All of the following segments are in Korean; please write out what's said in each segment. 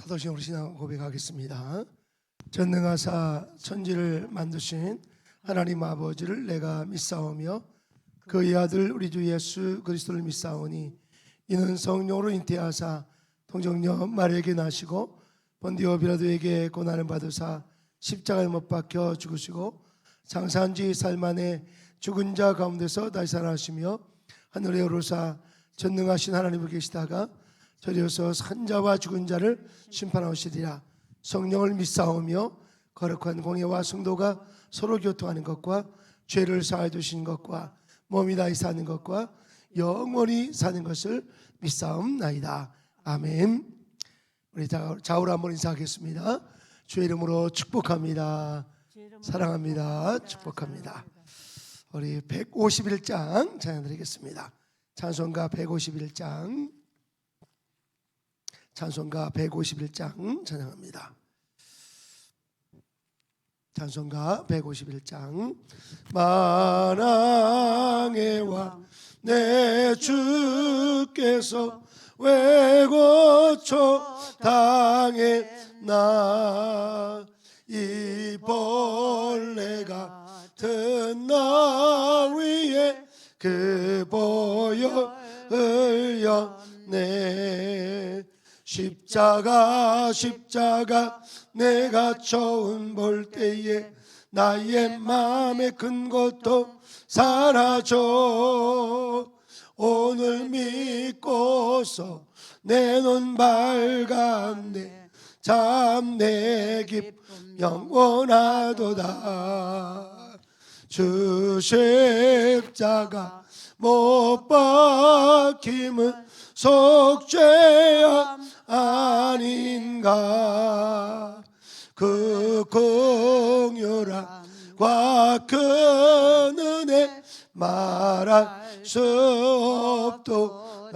사도신앙으로 신앙 고백하겠습니다. 전능하사 천지를 만드신 하나님 아버지를 내가 믿사오며 그의 아들 우리 주 예수 그리스도를 믿사오니 이는 성령으로 잉태하사 동정녀 마리아에게 나시고 본디오 빌라도에게 고난을 받으사 십자가에 못 박혀 죽으시고 장사한 지 사흘 만에 죽은 자 가운데서 다시 살아나시며 하늘에 오르사 전능하신 하나님을 계시다가 저리어서 산자와 죽은 자를 심판하시리라. 성령을 믿사오며 거룩한 공예와 성도가 서로 교통하는 것과 죄를 사하여 주신 것과 몸이 다시 사는 것과 영원히 사는 것을 믿사옵나이다. 아멘. 우리 좌우로 한번 인사하겠습니다. 주의 이름으로 축복합니다. 사랑합니다. 축복합니다. 우리 151장 찬양드리겠습니다. 찬송가 151장 찬양합니다. 찬송가 151장. 만왕의 왕 내 주께서 왜고초 당했나 이 벌레가 든 나 위에 그 보혈 흘렸네. 십자가 내가 처음 볼 때에 나의 마음의 큰 고통 사라져. 오늘 믿고서 내 눈 밝았네. 참 내 기쁨 영원하도다. 주 십자가 못 박힘은 속죄야 아닌가. 그 긍휼함과 큰 은혜 말할 수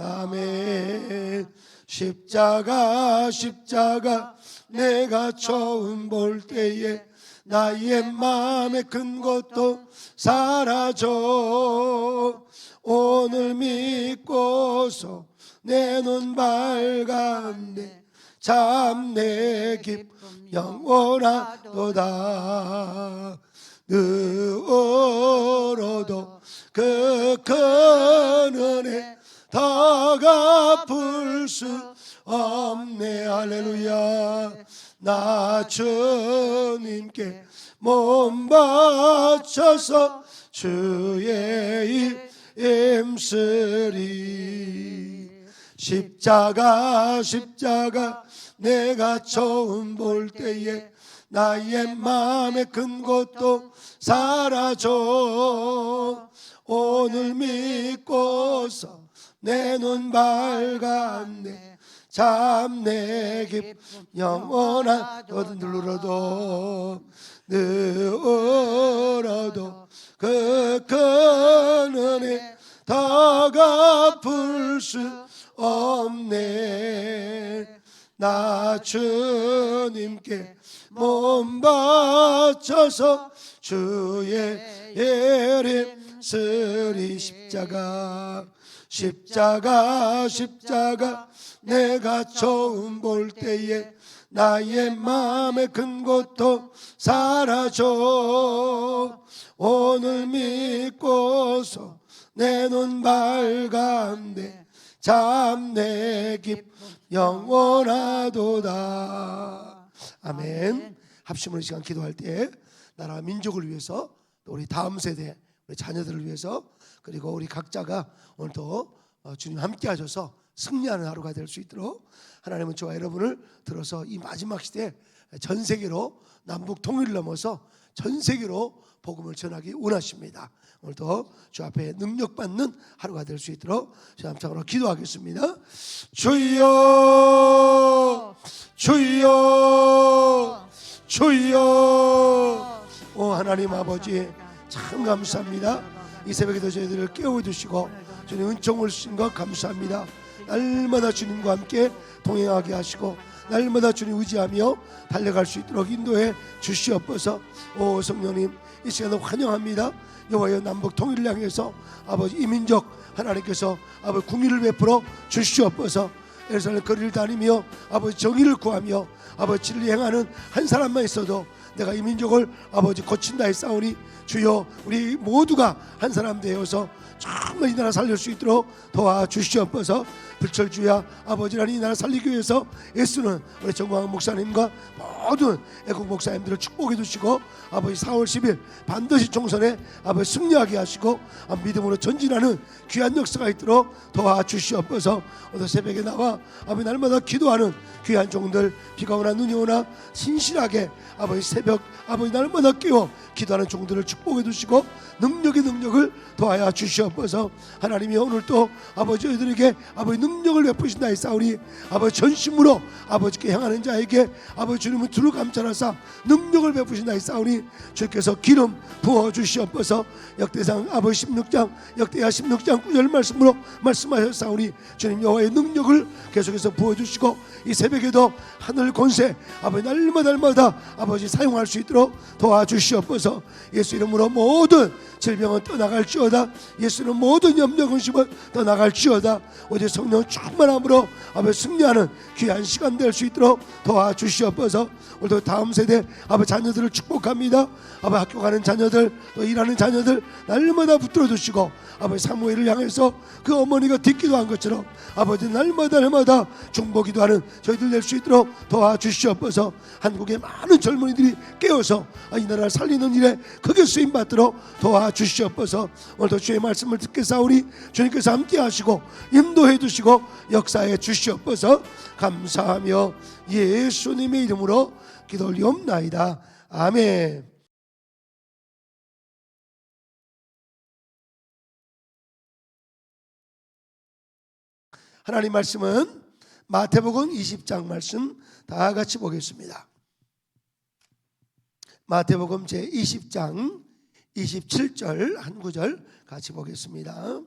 없도다네. 십자가 내가 처음 볼 때에 나의 마음의 큰 것도 사라져. 오늘 믿고서 내 눈 밝았네. 참 내 기쁨 영원하도다. 늘어도 그 큰 은혜 더 갚을 수 없네. 할렐루야. 나 주님께 몸 바쳐서 주의 힘쓰리. 십자가 내가 처음 볼 때에 나의 마음의 큰 것도 사라져. 오늘 믿고서 내 눈 밝았네. 참 내 기쁨 영원하도다. 늘어도 그 큰 은혜 더 갚을 수 없네. 나 주님께 몸 바쳐서 주의 예림 쓰리. 십자가 내가 처음 볼 때에 나의 마음의 큰 고통 사라져. 오늘 믿고서 내 눈 밝았네. 참 내 기쁨 영원하도다. 아멘. 합심으로 시간 기도할 때 나라 민족을 위해서, 또 우리 다음 세대 우리 자녀들을 위해서, 그리고 우리 각자가 오늘도 주님 함께 하셔서 승리하는 하루가 될 수 있도록 하나님은 저와 여러분을 들어서 이 마지막 시대에 전 세계로 남북 통일을 넘어서 전 세계로 복음을 전하기 원하십니다. 오늘도 주 앞에 능력받는 하루가 될 수 있도록 주 함창으로 기도하겠습니다. 주여 주여 주여. 오 하나님 아버지, 참 감사합니다. 이 새벽에도 저희들을 깨워주시고 주님 은총을 주신 것 감사합니다. 날마다 주님과 함께 동행하게 하시고 날마다 주님 의지하며 달려갈 수 있도록 인도해 주시옵소서. 오 성령님, 이 시간을 환영합니다. 여호와여, 남북 통일을 향해서 아버지 이민족 하나님께서 아버지 궁의를 베풀어 주시옵소서. 예루살렘 거리를 다니며 아버지 정의를 구하며 아버지 진리 행하는 한 사람만 있어도 내가 이 민족을 아버지 고친다 했사오니 주여 우리 모두가 한 사람 되어서 정말 이 나라 살릴 수 있도록 도와주시옵소서. 불철주야 아버지라는 이 나라 살리기 위해서 애쓰는 우리 정광훈 목사님과 모든 애국 목사님들을 축복해 주시고 아버지 4월 10일 반드시 총선에 아버지 승리하게 하시고 믿음으로 전진하는 귀한 역사가 있도록 도와주시옵소서. 오늘 새벽에 나와 아버지 날마다 기도하는 귀한 종들 비가 오나 눈이 오나 신실하게 아버지 새벽 아버지 날마다 깨워 기도하는 종들을 축복해 주시고 능력을 도와야 주시옵소서. 하나님이 오늘 또 아버지 저희들에게 아버지 능력을 베푸신다 했사오니 아버지 전심으로 아버지께 향하는 자에게 아버지 주님은 두루 감찰하사 능력을 베푸신다 했사오니 주께서 기름 부어 주시옵소서. 역대상 아버지 16장 역대하 16장 9절 말씀으로 말씀하셨사오니 주님 여호와의 능력을 계속해서 부어 주시고 이 새벽에도 하늘 권세 아버지 날마다 아버지 사용할 수 있도록 도와주시옵소서. 예수 이름으로 모든 질병은 떠나갈지어다. 예수는 모든 염려 근심은 떠나갈지어다. 오직 성령 충만함으로 아버지 승리하는 귀한 시간 될 수 있도록 도와주시옵소서. 오늘도 다음 세대 아버지 자녀들을 축복합니다. 아버지 학교 가는 자녀들 또 일하는 자녀들 날마다 붙들어 주시고 아버지 사무엘을 향해서 그 어머니가 뒷기도한 것처럼 아버지 날마다 중보기도하는 저희들 될 수 있도록 도와주시옵소서. 한국의 많은 젊은이들이 깨어서 이 나라를 살리는 일에 크게 쓰임받도록 도와주시옵소서. 오늘도 주의 말씀을 듣겠사오니 주님께서 함께 하시고 인도해 주시고 역사해 주시옵소서. 감사하며 예수님의 이름으로 기도 올리옵나이다. 아멘. 하나님 말씀은 마태복음 20장 말씀 다 같이 보겠습니다. 마태복음 제20장 27절 한 구절 같이 보겠습니다.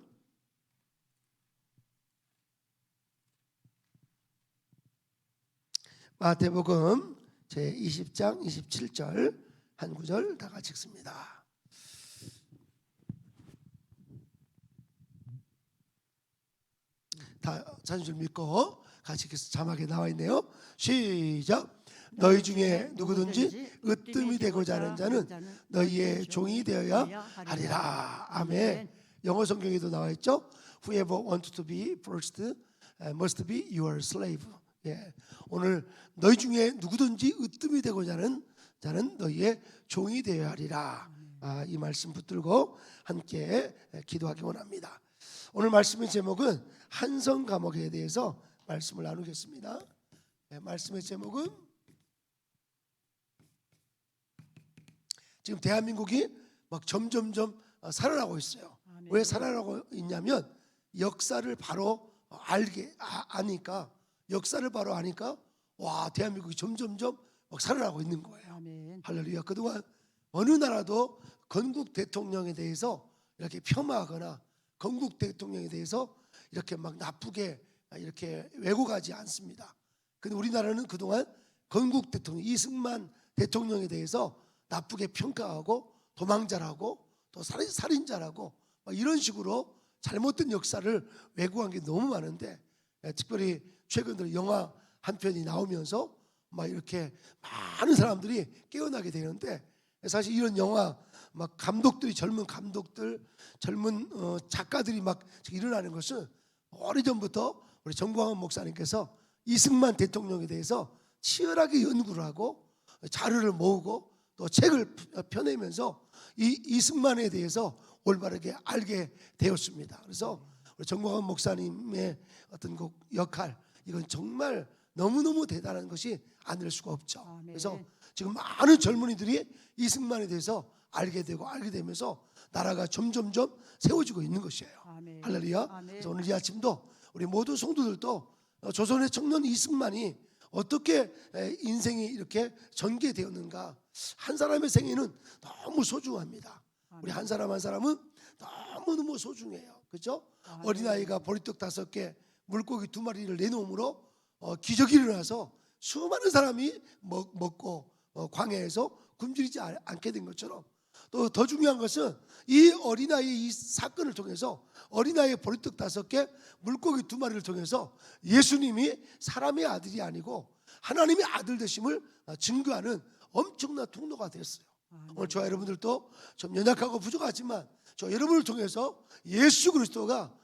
마태복음 제20장 27절 한 구절 다 같이 읽습니다. 다 찾은 줄 믿고 같이 자막에 나와 있네요. 시작. 너희 중에 누구든지 으뜸이 되고자 하는 자는 너희의 종이 되어야 하리라. 아멘. 영어 성경에도 나와 있죠. Whoever wants to be first must be your slave. 예. 오늘 너희 중에 누구든지 으뜸이 되고자 하는 자는 너희의 종이 되어야 하리라. 이 말씀 붙들고 함께 기도하기 원합니다. 오늘 말씀의 제목은 한성 감옥에 대해서 말씀을 나누겠습니다. 말씀의 제목은 지금 대한민국이 막 점점점 살아나고 있어요. 왜 살아나고 있냐면 역사를 바로 아니까 역사를 바로 아니까 와 대한민국이 점점점 막 살아나고 있는 거예요. 아멘. 할렐루야. 그동안 어느 나라도 건국 대통령에 대해서 이렇게 폄하하거나 건국 대통령에 대해서 이렇게 막 나쁘게 이렇게 왜곡하지 않습니다. 근데 우리나라는 그동안 건국 대통령 이승만 대통령에 대해서 나쁘게 평가하고 도망자라고 또 살인자라고 이런 식으로 잘못된 역사를 왜곡한 게 너무 많은데 특별히 최근 들어 영화 한 편이 나오면서 막 이렇게 많은 사람들이 깨어나게 되는데 사실 이런 영화 막 감독들이 젊은 감독들 젊은 작가들이 막 일어나는 것은 오래전부터 우리 정광훈 목사님께서 이승만 대통령에 대해서 치열하게 연구를 하고 자료를 모으고 또 책을 펴내면서 이 이승만에 대해서 올바르게 알게 되었습니다. 그래서 우리 정광훈 목사님의 어떤 그 역할 이건 정말 너무너무 대단한 것이 아닐 수가 없죠. 그래서 지금 많은 젊은이들이 이승만에 대해서 알게 되면서 나라가 점점점 세워지고 있는 것이에요. 아멘. 할렐루야. 아멘. 그래서 오늘 이 아침도 우리 모든 성도들도 조선의 청년 이승만이 어떻게 인생이 이렇게 전개되었는가 한 사람의 생애는 너무 소중합니다. 아멘. 우리 한 사람 한 사람은 너무너무 소중해요. 그렇죠? 어린아이가 보리떡 5개 물고기 2마리를 내놓음으로 기적이 일어나서 수많은 사람이 먹고 광야에서 굶주리지 않게 된 것처럼 또 더 중요한 것은 이 어린아이의 이 사건을 통해서 어린아이의 보리떡 5개, 물고기 2마리를 통해서 예수님이 사람의 아들이 아니고 하나님의 아들 되심을 증거하는 엄청난 통로가 됐어요. 오늘 저와 여러분들도 좀 연약하고 부족하지만 저 여러분을 통해서 예수 그리스도가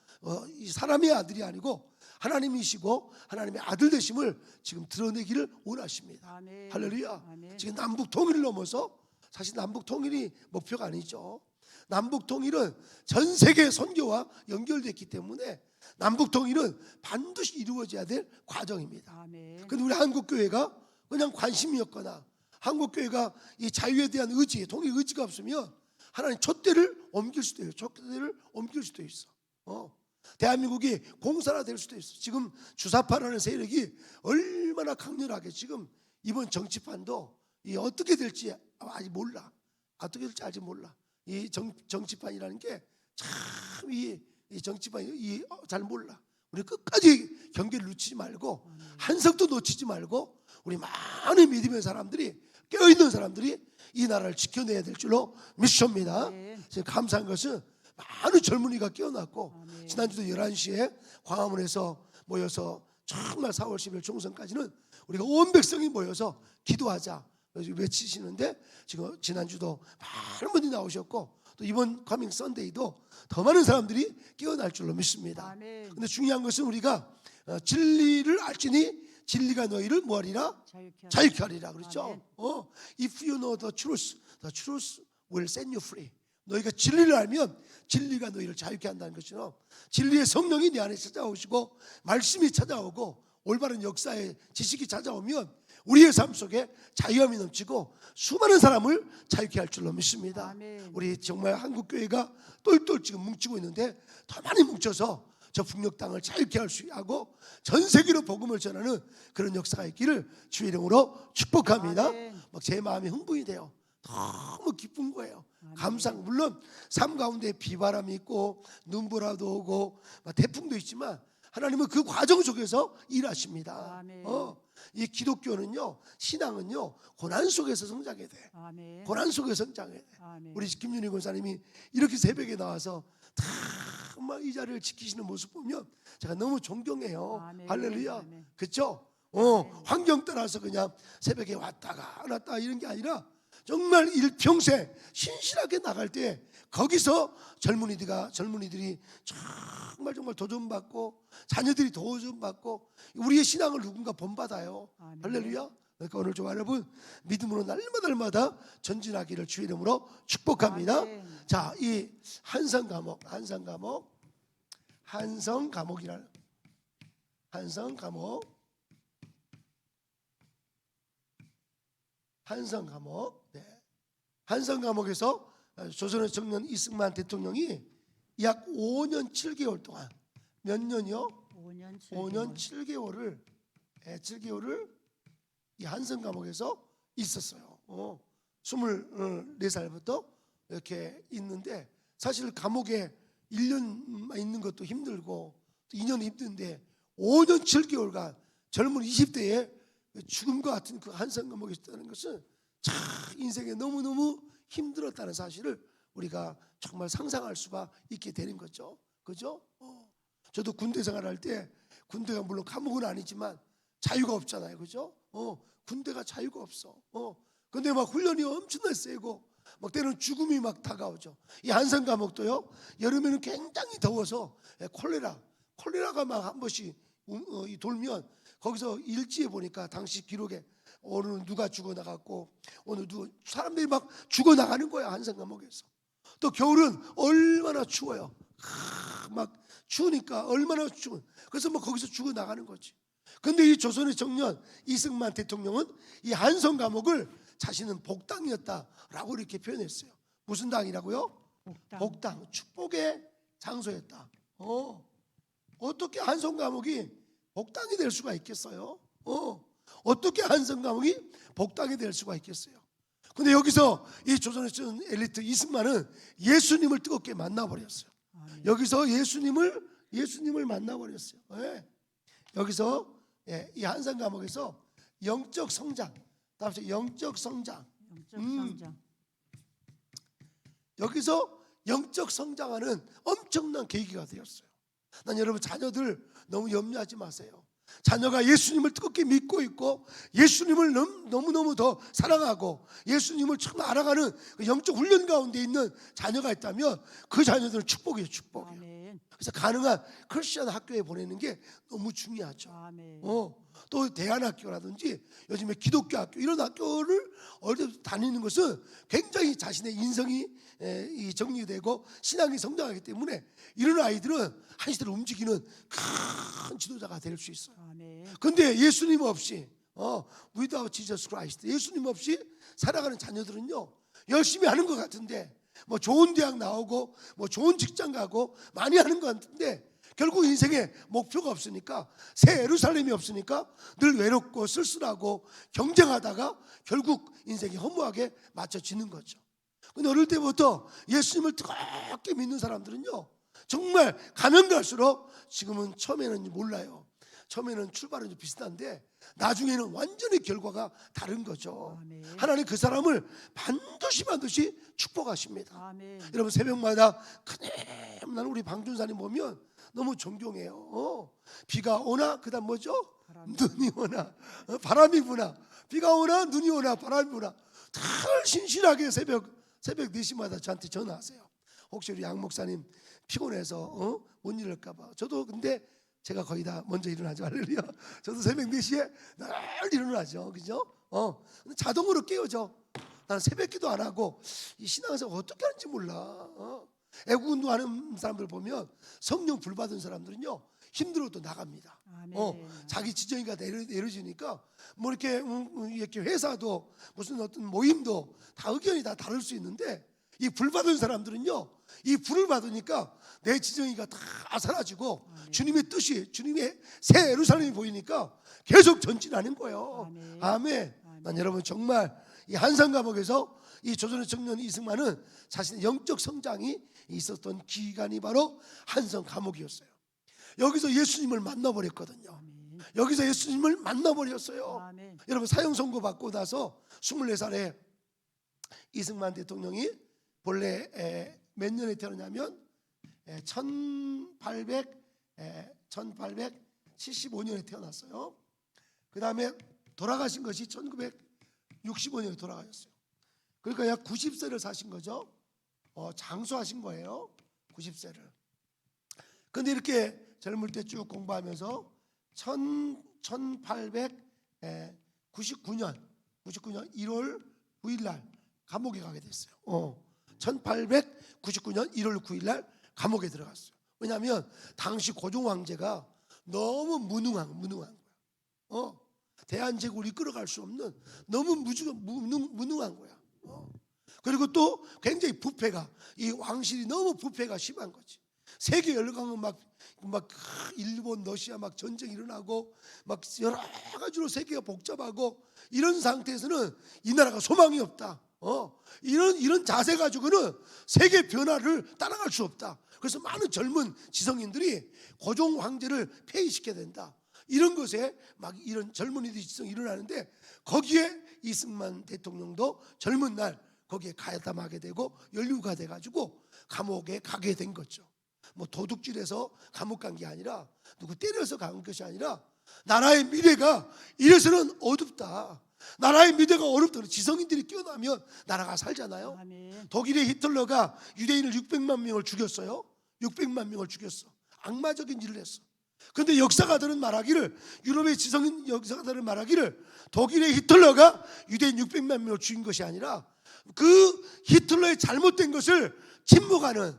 이 사람의 아들이 아니고 하나님이시고 하나님의 아들 되심을 지금 드러내기를 원하십니다. 아멘. 할렐루야. 아멘. 지금 남북 통일을 넘어서 사실 남북 통일이 목표가 아니죠. 남북 통일은 전 세계 선교와 연결됐기 때문에 남북 통일은 반드시 이루어져야 될 과정입니다. 아멘. 근데 우리 한국 교회가 그냥 관심이었거나 한국 교회가 이 자유에 대한 의지, 통일 의지가 없으면 하나님 촛대를 옮길 수도 있어요. 촛대를 옮길 수도 있어. 대한민국이 공산화될 수도 있어. 지금 주사파라는 세력이 얼마나 강렬하게 지금 이번 정치판도 이 어떻게 될지 아직 몰라. 어떻게 될지 아직 몰라. 이 정치판이라는 게 참 이 정치판이 잘 몰라. 우리 끝까지 경계를 놓치지 말고 한석도 놓치지 말고 우리 많은 믿음의 사람들이 깨어있는 사람들이 이 나라를 지켜내야 될 줄로 믿습니다. 지금 감사한 것은 많은 젊은이가 깨어났고 아멘. 지난주도 11시에 광화문에서 모여서 정말 4월 10일 총선까지는 우리가 온 백성이 모여서 기도하자 외치시는데 지금 지난주도 많은 분이 나오셨고 또 이번 커밍 썬데이도 더 많은 사람들이 깨어날 줄로 믿습니다. 그런데 중요한 것은 우리가 진리를 알지니 진리가 너희를 뭐하리라? 자유케 하리라. 그렇죠? If you know the truth will set you free. 너희가 진리를 알면 진리가 너희를 자유케 한다는 것처럼 진리의 성령이 내 안에 찾아오시고 말씀이 찾아오고 올바른 역사의 지식이 찾아오면 우리의 삶 속에 자유함이 넘치고 수많은 사람을 자유케 할 줄로 믿습니다. 아멘. 우리 정말 한국교회가 똘똘 지금 뭉치고 있는데 더 많이 뭉쳐서 저 북녘 땅을 자유케 할 수 하고 전 세계로 복음을 전하는 그런 역사가 있기를 주의 이름으로 축복합니다. 막 제 마음이 흥분이 돼요. 너무 기쁜 거예요. 감상. 물론 삶 가운데 비바람이 있고 눈보라도 오고 태풍도 있지만 하나님은 그 과정 속에서 일하십니다. 이 기독교는요, 신앙은요, 고난 속에서 성장해야 돼. 고난 속에서 성장해야 돼. 우리 김윤희 권사님이 이렇게 새벽에 나와서 다 막 이 자리를 지키시는 모습 보면 제가 너무 존경해요. 할렐루야. 그렇죠? 환경 따라서 그냥 새벽에 왔다가 안 왔다 이런 게 아니라 정말 일평생 신실하게 나갈 때 거기서 젊은이들이 정말 도전받고 자녀들이 도전받고 우리의 신앙을 누군가 본받아요. 할렐루야. 그러니까 오늘 좀 여러분 믿음으로 날마다 전진하기를 주의 이름으로 축복합니다. 자, 이 한성 감옥에서 조선의 청년 이승만 대통령이 약 5년 7개월 동안 몇 년이요? 5년 7개월을 이 한성 감옥에서 있었어요. 24살부터 이렇게 있는데 사실 감옥에 1년만 있는 것도 힘들고 2년 힘든데 5년 7개월간 젊은 20대에 죽음과 같은 그 한성 감옥에 있었다는 것은 참 인생에 너무너무 힘들었다는 사실을 우리가 정말 상상할 수가 있게 되는 거죠. 그죠? 저도 군대 생활할 때 군대가 물론 감옥은 아니지만 자유가 없잖아요. 그죠? 군대가 자유가 없어. 근데 막 훈련이 엄청나게 세고 막 때로는 죽음이 막 다가오죠. 이 한성 감옥도요. 여름에는 굉장히 더워서 콜레라가 막 한 번씩 돌면 거기서 일지에 보니까 당시 기록에 오늘 누가 죽어나갔고 오늘 사람들이 막 죽어나가는 거야. 한성 감옥에서. 또 겨울은 얼마나 추워요. 막 추우니까 얼마나 추워. 그래서 막 거기서 죽어나가는 거지. 근데 이 조선의 청년 이승만 대통령은 이 한성 감옥을 자신은 복당이었다라고 이렇게 표현했어요. 무슨 당이라고요? 복당. 축복의 장소였다. 어떻게 한성 감옥이 복당이 될 수가 있겠어요? 어떻게 한성 감옥이 복당이 될 수가 있겠어요? 근데 여기서 이 조선의 청년 엘리트 이승만은 예수님을 뜨겁게 만나버렸어요. 여기서 예수님을 만나버렸어요. 여기서 이 한성 감옥에서 영적 성장. 여기서 영적 성장하는 엄청난 계기가 되었어요. 난 여러분 자녀들 너무 염려하지 마세요. 자녀가 예수님을 뜨겁게 믿고 있고 예수님을 너무너무 더 사랑하고 예수님을 처음 알아가는 그 영적 훈련 가운데 있는 자녀가 있다면 그 자녀들은 축복이에요. 축복이에요. 아멘. 그래서 가능한 크리스천 학교에 보내는 게 너무 중요하죠. 아멘. 또 대안학교라든지 요즘에 기독교 학교 이런 학교를 어릴 때 다니는 것은 굉장히 자신의 인성이 정리되고 신앙이 성장하기 때문에 이런 아이들은 한 시대를 움직이는 큰 지도자가 될 수 있어요. 아멘. 근데 예수님 없이 without Jesus Christ 예수님 없이 살아가는 자녀들은요 열심히 하는 것 같은데 뭐 좋은 대학 나오고 뭐 좋은 직장 가고 많이 하는 것 같은데 결국 인생에 목표가 없으니까 새 예루살렘이 없으니까 늘 외롭고 쓸쓸하고 경쟁하다가 결국 인생이 허무하게 맞춰지는 거죠. 근데 어릴 때부터 예수님을 뜨겁게 믿는 사람들은요 정말 가면 갈수록 지금은 처음에는 몰라요. 처음에는 출발은 좀 비슷한데 나중에는 완전히 결과가 다른 거죠. 아멘. 하나님 그 사람을 반드시 축복하십니다. 아멘. 여러분 새벽마다 나는 우리 방준사님 보면 너무 존경해요. 비가 오나 그다음 뭐죠? 눈이 오나 바람이 부나 비가 오나 눈이 오나 바람이 부나 늘 신실하게 새벽 4시마다 저한테 전화하세요. 혹시 우리 양 목사님 피곤해서 못 일어날까 봐. 저도 근데 제가 거의 다 먼저 일어나죠. 할렐루야. 저도 새벽 4시에 늘 일어나죠. 그죠? 근데 자동으로 깨어져. 나는 새벽 기도 안 하고 이 신앙생활 어떻게 하는지 몰라. 애국 운동하는 사람들 보면 성령 불 받은 사람들은요 힘들어도 나갑니다. 아멘. 자기 지정이가 내려지니까 뭐 이렇게 회사도 무슨 어떤 모임도 다 의견이 다 다를 수 있는데 이 불 받은 사람들은요 이 불을 받으니까 내 지정이가 다 사라지고 주님의 뜻이 주님의 새 예루살렘이 보이니까 계속 전진하는 거예요. 아멘. 난 여러분 정말 이 한산 감옥에서 이 조선의 청년 이승만은 자신의 영적 성장이 있었던 기간이 바로 한산 감옥이었어요. 여기서 예수님을 만나버렸거든요. 여기서 예수님을 만나버렸어요. 아멘. 여러분 사형 선고 받고 나서 24살에 이승만 대통령이 본래 몇 년에 태어났냐면 1875년에 태어났어요. 그 다음에 돌아가신 것이 1965년에 돌아가셨어요. 그러니까 약 90세를 사신 거죠. 장수하신 거예요. 90세를. 근데 이렇게 젊을 때 쭉 공부하면서 1899년 1월 9일 날 감옥에 가게 됐어요. 1899년 1월 9일 날 감옥에 들어갔어요. 왜냐하면 당시 고종 황제가 너무 무능한 거야. 대한제국을 이끌어갈 수 없는 너무 무능한 거야. 그리고 또 굉장히 부패가 이 왕실이 너무 부패가 심한 거지. 세계 열강은 막 일본, 러시아 막 전쟁이 일어나고 막 여러 가지로 세계가 복잡하고 이런 상태에서는 이 나라가 소망이 없다. 이런 자세 가지고는 세계 변화를 따라갈 수 없다. 그래서 많은 젊은 지성인들이 고종 황제를 폐위시켜야 된다. 이런 것에 막 이런 젊은이들이 지성이 일어나는데 거기에 이승만 대통령도 젊은 날 거기에 가담하게 되고 연루가 돼가지고 감옥에 가게 된 거죠. 뭐 도둑질해서 감옥 간 게 아니라 누구 때려서 간 것이 아니라 나라의 미래가 이래서는 어둡다. 나라의 미래가 어렵다. 지성인들이 끼어나면 나라가 살잖아요. 아멘. 독일의 히틀러가 유대인을 600만 명을 죽였어요. 600만 명을 죽였어. 악마적인 일을 했어. 근데 역사가들은 말하기를 유럽의 지성인 역사가들은 말하기를 독일의 히틀러가 유대인 600만 명을 죽인 것이 아니라 그 히틀러의 잘못된 것을 침묵하는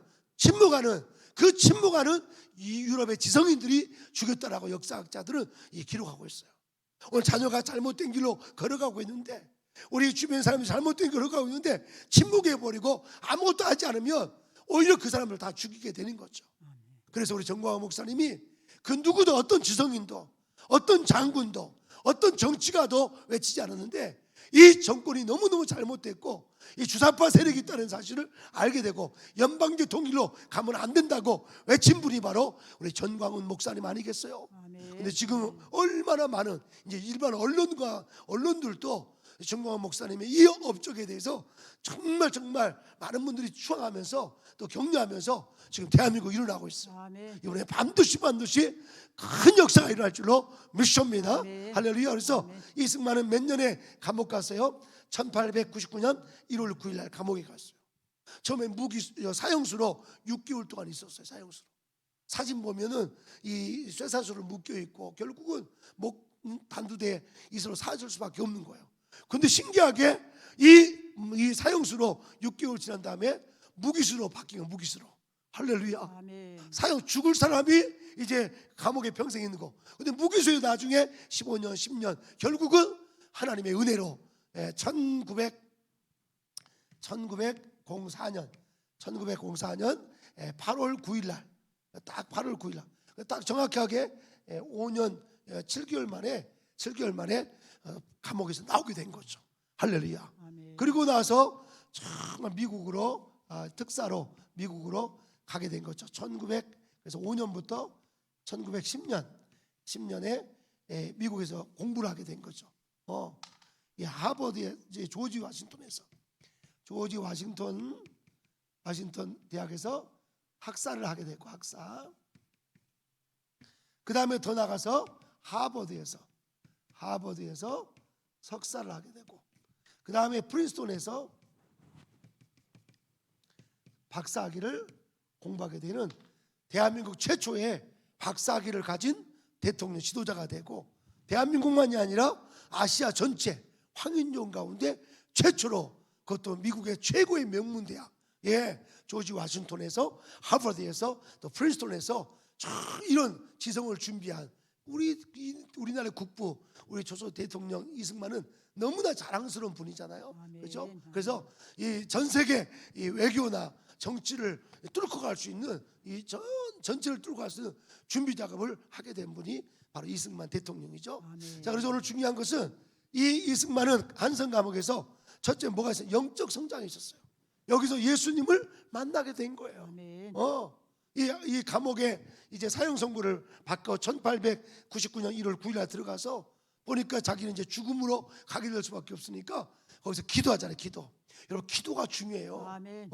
이 유럽의 지성인들이 죽였다라고 역사학자들은 기록하고 있어요. 오늘 자녀가 잘못된 길로 걸어가고 있는데 우리 주변 사람이 잘못된 길로 걸어가고 있는데 침묵해버리고 아무것도 하지 않으면 오히려 그 사람을 다 죽이게 되는 거죠. 그래서 우리 정광호 목사님이 그 누구도 어떤 지성인도 어떤 장군도 어떤 정치가도 외치지 않았는데 이 정권이 너무너무 잘못됐고 이 주사파 세력이 있다는 사실을 알게 되고 연방제 통일로 가면 안 된다고 외친 분이 바로 우리 전광훈 목사님 아니겠어요? 아멘. 근데 지금 얼마나 많은 이제 일반 언론들도 정광훈 목사님의 이 업적에 대해서 정말 많은 분들이 추앙하면서 또 격려하면서 지금 대한민국 일어나고 있어요. 아멘. 이번에 반드시 큰 역사가 일어날 줄로 믿습니다. 아멘. 할렐루야. 그래서 아멘. 이승만은 몇 년에 감옥 갔어요? 1899년 1월 9일 날 감옥에 갔어요. 처음에 사형수로 6개월 동안 있었어요. 사형수로. 사진 보면은 이 쇠사슬로 묶여 있고 결국은 목 단두대에 이슬로 사라질 수밖에 없는 거예요. 근데 신기하게 이 사형수로 6개월 지난 다음에 무기수로 바뀐 거예요. 무기수로. 할렐루야. 아멘. 사형 죽을 사람이 이제 감옥에 평생 있는 거. 근데 무기수에 나중에 15년, 10년 결국은 하나님의 은혜로 1904년 8월 9일 날 딱 8월 9일 날 딱 정확하게 5년 7개월 만에 감옥에서 나오게 된 거죠. 할렐루야. 아멘. 그리고 나서 정말 미국으로 특사로 미국으로 가게 된 거죠. 그래서 5년부터 1910년에 미국에서 공부를 하게 된 거죠. 이 하버드의 조지 워싱턴 대학에서 학사를 하게 됐고 학사. 그 다음에 더 나가서 하버드에서 석사를 하게 되고, 그 다음에 프린스톤에서 박사학위를 공부하게 되는 대한민국 최초의 박사학위를 가진 대통령 지도자가 되고, 대한민국만이 아니라 아시아 전체 황인종 가운데 최초로, 그것도 미국의 최고의 명문대학 조지 워싱턴에서 하버드에서 또 프린스톤에서 이런 지성을 준비한 우리나라의 국부, 우리 조선 대통령 이승만은 너무나 자랑스러운 분이잖아요. 아멘. 그렇죠? 그래서 이 전 세계 이 외교나 정치를 뚫고 갈 수 있는 전체를 뚫고 갈 수 있는 준비 작업을 하게 된 분이 바로 이승만 대통령이죠. 아멘. 자, 그래서 오늘 중요한 것은 이 이승만은 한성 감옥에서 첫째 뭐가 있어요? 영적 성장이 있었어요. 여기서 예수님을 만나게 된 거예요. 아멘. 이 감옥에 이제 사형 선고를 받고 1899년 1월 9일 날 들어가서 보니까 자기는 이제 죽음으로 가게 될 수밖에 없으니까 거기서 기도하잖아요. 기도. 여러분, 기도가 중요해요. 아멘.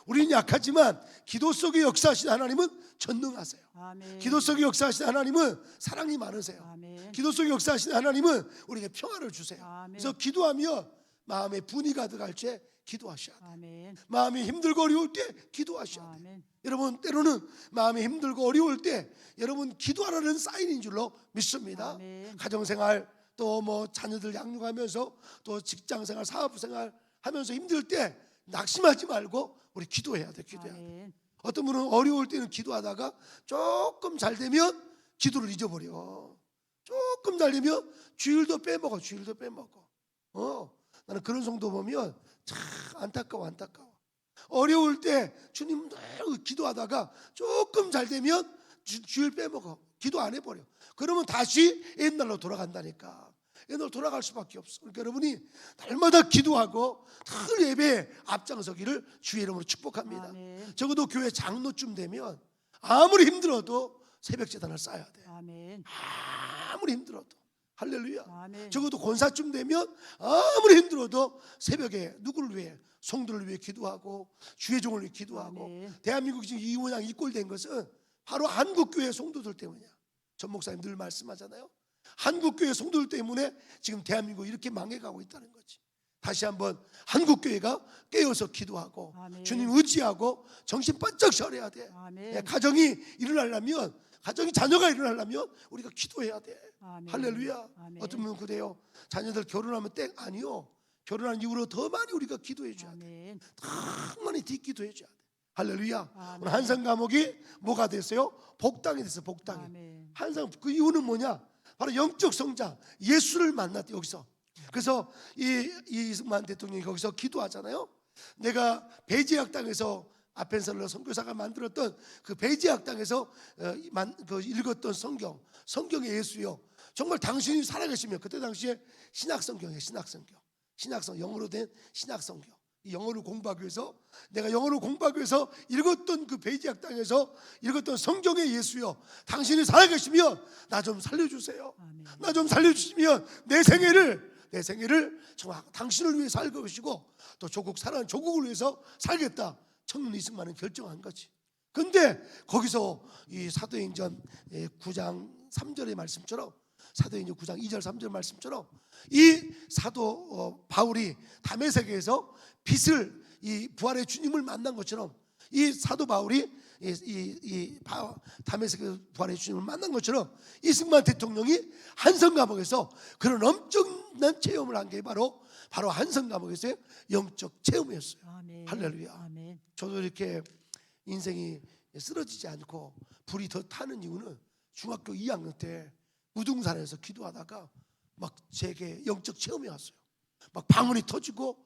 우리는 약하지만 기도 속에 역사하신 하나님은 전능하세요. 아멘. 기도 속에 역사하신 하나님은 사랑이 많으세요. 아멘. 기도 속에 역사하신 하나님은 우리에게 평안을 주세요. 아멘. 그래서 기도하면 마음에 분이 가득할 때 기도하셔야 돼요. 아멘. 마음이 힘들고 어려울 때 기도하셔야 돼요. 아멘. 여러분, 때로는 마음이 힘들고 어려울 때 여러분 기도하라는 사인인 줄로 믿습니다. 아멘. 가정생활, 또 뭐 자녀들 양육하면서 또 직장생활, 사업생활 하면서 힘들 때 낙심하지 말고 우리 기도해야 돼. 기도해야 돼. 아멘. 어떤 분은 어려울 때는 기도하다가 조금 잘 되면 기도를 잊어버려. 조금 잘 되면 주일도 빼먹어. 나는 그런 성도 보면 참 안타까워. 어려울 때 주님 기도하다가 조금 잘 되면 주일 빼먹어. 기도 안 해버려. 그러면 다시 옛날로 돌아간다니까. 옛날로 돌아갈 수밖에 없어. 그러니까 여러분이 날마다 기도하고 늘 예배에 앞장서기를 주의 이름으로 축복합니다. 아멘. 적어도 교회 장로쯤 되면 아무리 힘들어도 새벽 제단을 쌓아야 돼. 아멘. 아무리 힘들어도. 할렐루야. 아멘. 적어도 권사쯤 되면 아무리 힘들어도 새벽에 누구를 위해? 성도를 위해 기도하고 주의 종을 위해 기도하고. 아멘. 대한민국이 지금 이 모양 이 꼴 된 것은 바로 한국교회 성도들 때문이야. 전 목사님 늘 말씀하잖아요. 한국교회 성도들 때문에 지금 대한민국이 이렇게 망해가고 있다는 거지. 다시 한번 한국교회가 깨어서 기도하고 아멘. 주님 의지하고 정신 바짝 차려야 돼. 아멘. 가정이 일어나려면, 자녀가 일어나려면 우리가 기도해야 돼. 아멘. 할렐루야. 아멘. 어떤 분은 그래요. 자녀들 결혼하면 땡. 아니요. 결혼한 이후로 더 많이 우리가 기도해 줘야 돼. 아멘. 더 많이 기도해 줘야 돼. 할렐루야. 아멘. 오늘 한상 감옥이 뭐가 됐어요? 복당이 됐어요. 복당이. 아멘. 한상, 그 이유는 뭐냐? 바로 영적 성장. 예수를 만났대. 여기서. 그래서 이 이승만 대통령이 거기서 기도하잖아요. 내가 배제학 땅에서 아펜셀러 선교사가 만들었던 그 배제학 땅에서 읽었던 성경의 예수요, 정말 당신이 살아계시면, 그때 당시에 신약성경이에요. 신약성, 영어로 된 신약성경. 이 영어를 공부하기 위해서, 내가 영어를 공부하기 위해서 읽었던 그 베이지학 땅에서 읽었던 성경의 예수요, 당신이 살아계시면 나 좀 살려주세요. 아멘. 나 좀 살려주시면 내 생애를 내 생애를 정말 당신을 위해 살 것이고 또 조국 사랑하는 조국을 위해서 살겠다. 청년 이승만은 결정한 거지. 근데 거기서 이 사도행전 9장 3절의 말씀처럼, 사도행전 9장 2절 3절 말씀처럼 이 사도 바울이 다메섹에서 빛을, 이 부활의 주님을 만난 것처럼, 이 사도 바울이 다메섹에서 부활의 주님을 만난 것처럼 이승만 대통령이 한성 감옥에서 그런 엄청난 체험을 한 게 바로 한성 감옥에서의 영적 체험이었어요. 아멘. 할렐루야. 아멘. 저도 이렇게 인생이 쓰러지지 않고 불이 더 타는 이유는 중학교 2학년 때 무등산에서 기도하다가 막 제게 영적 체험이 왔어요. 막 방언이 터지고,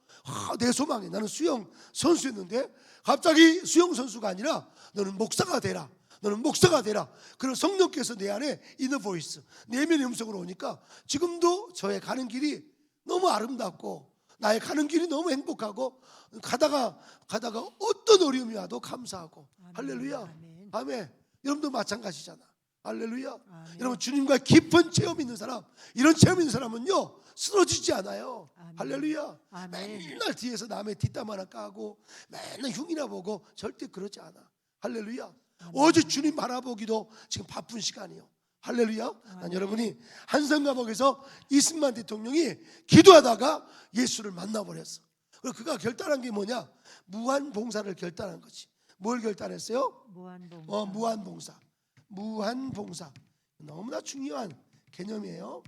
내 소망이, 나는 수영 선수였는데 갑자기 수영 선수가 아니라 너는 목사가 되라, 너는 목사가 되라. 그런 성령께서 내 안에 이너 보이스, 내면의 음성으로 오니까 지금도 저의 가는 길이 너무 아름답고 나의 가는 길이 너무 행복하고, 가다가 어떤 어려움이 와도 감사하고. 아멘. 할렐루야. 아멘. 아멘. 여러분도 마찬가지잖아. 할렐루야. 아멘. 여러분, 주님과 깊은 체험 있는 사람, 이런 체험 있는 사람은요 쓰러지지 않아요. 아멘. 할렐루야. 아멘. 맨날 뒤에서 남의 뒷담 하나 까고 맨날 흉이나 보고 절대 그러지 않아. 할렐루야. 어제 주님 바라보기도 지금 바쁜 시간이요. 할렐루야. 난 여러분이 한성 감옥에서 이승만 대통령이 기도하다가 예수를 만나버렸어. 그리고 그가 결단한 게 뭐냐? 무한봉사를 결단한 거지. 뭘 결단했어요? 무한봉사. 무한봉사. 무한봉사. 너무나 중요한 개념이에요.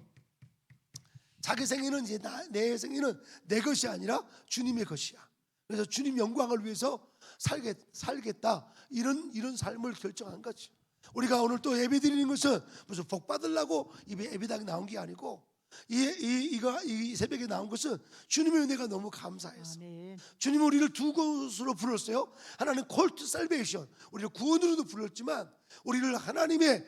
자기 생애는 이제 내 생애는 내 것이 아니라 주님의 것이야. 그래서 주님 영광을 위해서 살겠다. 이런 삶을 결정한 거지. 우리가 오늘 또 예배 드리는 것은 무슨 복 받으려고 예배당에 나온 게 아니고, 이 새벽에 나온 것은 주님의 은혜가 너무 감사해서. 아멘. 주님은 우리를 두 곳으로 불렀어요. 하나는 콜 투 살베이션, 우리를 구원으로도 불렀지만 우리를 하나님의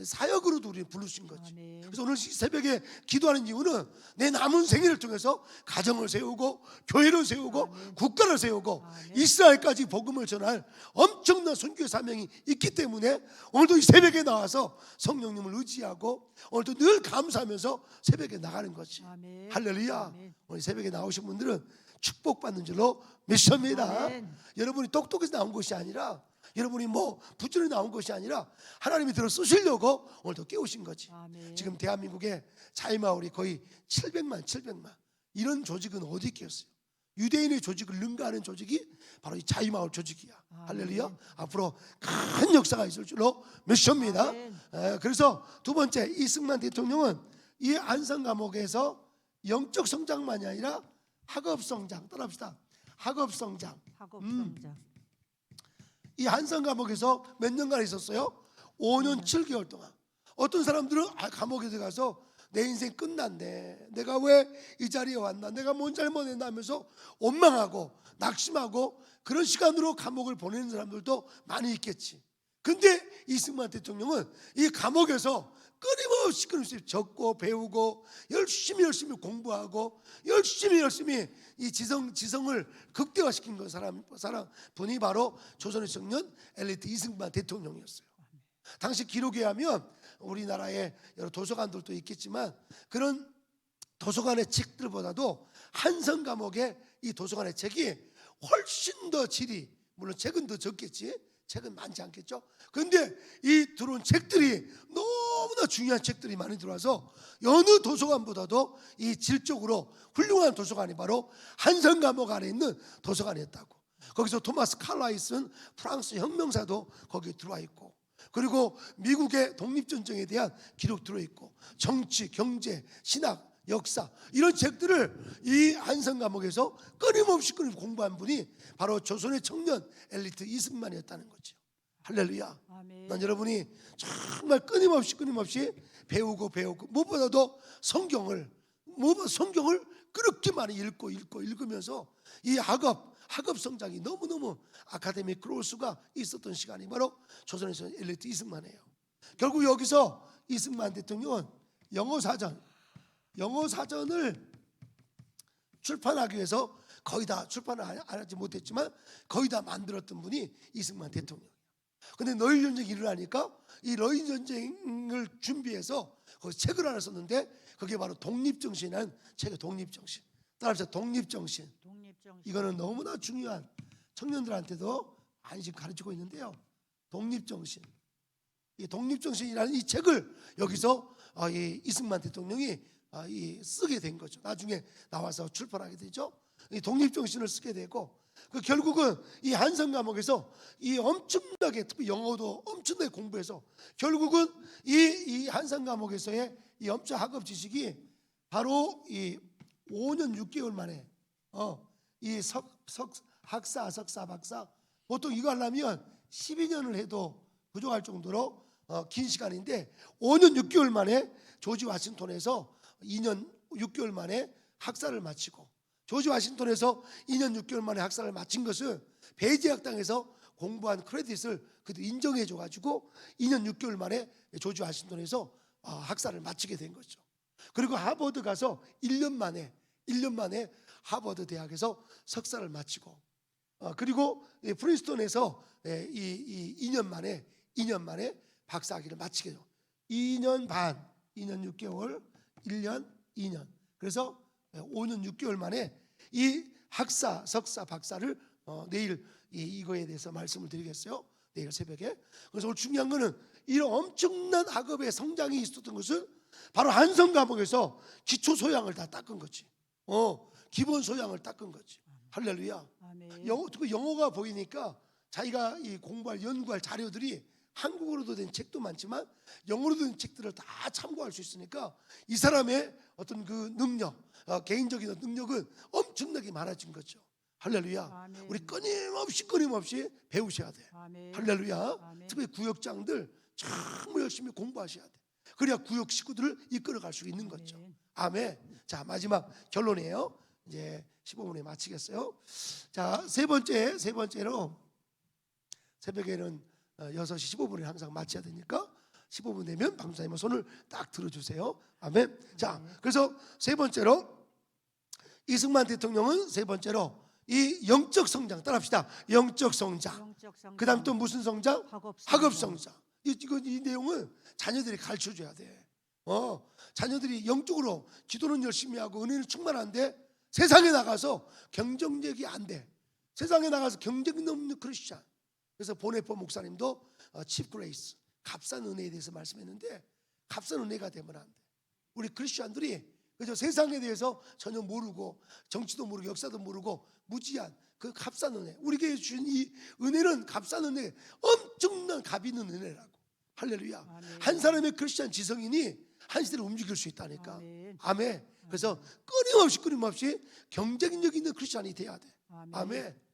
사역으로도 우리를 부르신 거지. 아멘. 그래서 오늘 새벽에 기도하는 이유는 내 남은 생애를 통해서 가정을 세우고 교회를 세우고 아멘. 국가를 세우고 아멘. 이스라엘까지 복음을 전할 엄청난 선교의 사명이 있기 때문에 오늘도 이 새벽에 나와서 성령님을 의지하고 오늘도 늘 감사하면서 새벽에 나가는 거지. 아멘. 할렐루야. 아멘. 오늘 새벽에 나오신 분들은 축복받는 줄로 믿습니다. 아멘. 여러분이 똑똑해서 나온 것이 아니라, 여러분이 뭐 부지런히 나온 것이 아니라 하나님이 들어 쓰시려고 오늘도 깨우신 거지. 아멘. 지금 대한민국에 자유마을이 거의 700만 이런 조직은 어디 있겠어요? 유대인의 조직을 능가하는 조직이 바로 이 자유마을 조직이야. 아멘. 할렐루야. 앞으로 큰 역사가 있을 줄로 믿습니다. 아멘. 그래서 두 번째, 이승만 대통령은 이 한성 감옥에서 영적 성장만이 아니라 학업 성장, 따라합시다. 학업 성장. 학업 성장. 이 한성 감옥에서 몇 년간 있었어요? 5년 7개월 동안. 어떤 사람들은 감옥에 들어가서 내 인생 끝났네, 내가 왜 이 자리에 왔나, 내가 뭔 잘못했나 하면서 원망하고 낙심하고 그런 시간으로 감옥을 보내는 사람들도 많이 있겠지. 근데 이승만 대통령은 이 감옥에서 끊임없이 적고 배우고 열심히 공부하고 열심히 이 지성을 극대화시킨 그 사람 분이 바로 조선의 청년 엘리트 이승만 대통령이었어요. 당시 기록에 하면 우리나라의 여러 도서관들도 있겠지만 그런 도서관의 책들보다도 한성 감옥의 이 도서관의 책이 훨씬 더 질이, 물론 책은 더 적겠지, 책은 많지 않겠죠. 그런데 이 들어온 책들이 너무나 중요한 책들이 많이 들어와서 어느 도서관보다도 이 질적으로 훌륭한 도서관이 바로 한성 감옥 안에 있는 도서관이었다고. 거기서 토마스 칼라이 쓴 프랑스 혁명사도 거기에 들어와 있고, 그리고 미국의 독립전쟁에 대한 기록 들어있고, 정치, 경제, 신학, 역사, 이런 책들을 이 한성 감옥에서 끊임없이 공부한 분이 바로 조선의 청년 엘리트 이승만이었다는 거죠. 할렐루야. 아멘. 난 여러분이 정말 끊임없이 배우고 무엇보다도 성경을 그렇게 많이 읽으면서 이 학업 성장이 너무너무 아카데믹 크로스가 있었던 시간이 바로 조선에서 엘리트 이승만이에요. 결국 여기서 이승만 대통령은 영어 사전을 출판하기 위해서 거의 다 출판을 하지 못했지만 거의 다 만들었던 분이 이승만 대통령이에요. 근데 러일 전쟁이 일어나니까 이 러일 전쟁을 준비해서 거기서 책을 하나 썼는데 그게 바로 독립정신이라는 책이에요. 독립정신. 따라합시다. 독립정신. 이거는 너무나 중요한, 청년들한테도 많이 지금 가르치고 있는데요. 독립정신. 이 독립정신이라는 이 책을 여기서 이 이승만 대통령이 쓰게 된 거죠. 나중에 나와서 출판하게 되죠. 이 독립정신을 쓰게 되고, 결국은 이 한성 과목에서 이 엄청나게, 특히 영어도 엄청나게 공부해서 결국은 이 한성 과목에서의 이 엄청 학업 지식이 바로 이 5년 6개월 만에 이 학사, 석사, 박사, 보통 이거 하려면 12년을 해도 부족할 정도로 긴 시간인데 5년 6개월 만에 조지 워싱턴에서 2년 6개월 만에 학사를 마치고, 조지 워싱턴에서 2년 6개월 만에 학사를 마친 것은 베이지학당에서 공부한 크레딧을 그도 인정해 줘가지고 2년 6개월 만에 조지 워싱턴에서 학사를 마치게 된 거죠. 그리고 하버드 가서 1년 만에 하버드 대학에서 석사를 마치고, 그리고 프린스턴에서 2년 만에 박사학위를 마치게 돼요. 2년 반, 2년 6개월, 1년, 2년. 그래서 5년 6개월 만에 이 학사, 석사, 박사를 내일 이거에 대해서 말씀을 드리겠어요. 내일 새벽에. 그래서 오늘 중요한 거는 이런 엄청난 학업의 성장이 있었던 것은 바로 한성 과목에서 기초 소양을 다 닦은 거지. 기본 소양을 닦은 거지. 할렐루야. 특히 영어가 보이니까 자기가 이 공부할, 연구할 자료들이 한국어로도 된 책도 많지만 영어로도 된 책들을 다 참고할 수 있으니까 이 사람의 어떤 그 능력, 개인적인 능력은 엄청나게 많아진 거죠. 할렐루야. 아멘. 우리 끊임없이 배우셔야 돼. 아멘. 할렐루야. 아멘. 특히 구역장들 정말 열심히 공부하셔야 돼. 그래야 구역 식구들을 이끌어갈 수 있는 거죠. 아멘. 자, 마지막 결론이에요. 이제 15분에 마치겠어요. 자, 세 번째로 새벽에는 6시 15분에 항상 마쳐야 되니까 15분 되면 방송사님의 손을 딱 들어주세요. 아멘. 자, 그래서 세 번째로 이승만 대통령은 세 번째로 이 영적 성장, 따라합시다. 영적 성장. 그다음 또 무슨 성장? 학업 성장. 이 내용은 자녀들이 가르쳐줘야 돼. 자녀들이 영적으로 기도는 열심히 하고 은혜는 충만한데 세상에 나가서 경쟁력이 안 돼. 세상에 나가서 경쟁력 없는 크리스찬. 그래서 보네포 목사님도 칩 그레이스, 값싼 은혜에 대해서 말씀했는데, 값싼 은혜가 되면 안 돼. 우리 크리스찬들이 그저 세상에 대해서 전혀 모르고 정치도 모르고 역사도 모르고 무지한 그 값싼 은혜, 우리에게 주신 이 은혜는 값싼 은혜, 엄청난 값 있는 은혜라고. 할렐루야. 아멘. 한 사람의 크리스찬 지성인이 한 시대를 움직일 수 있다니까. 아멘. 아멘. 그래서 끊임없이 경쟁력 있는 크리스찬이 돼야 돼. 아멘.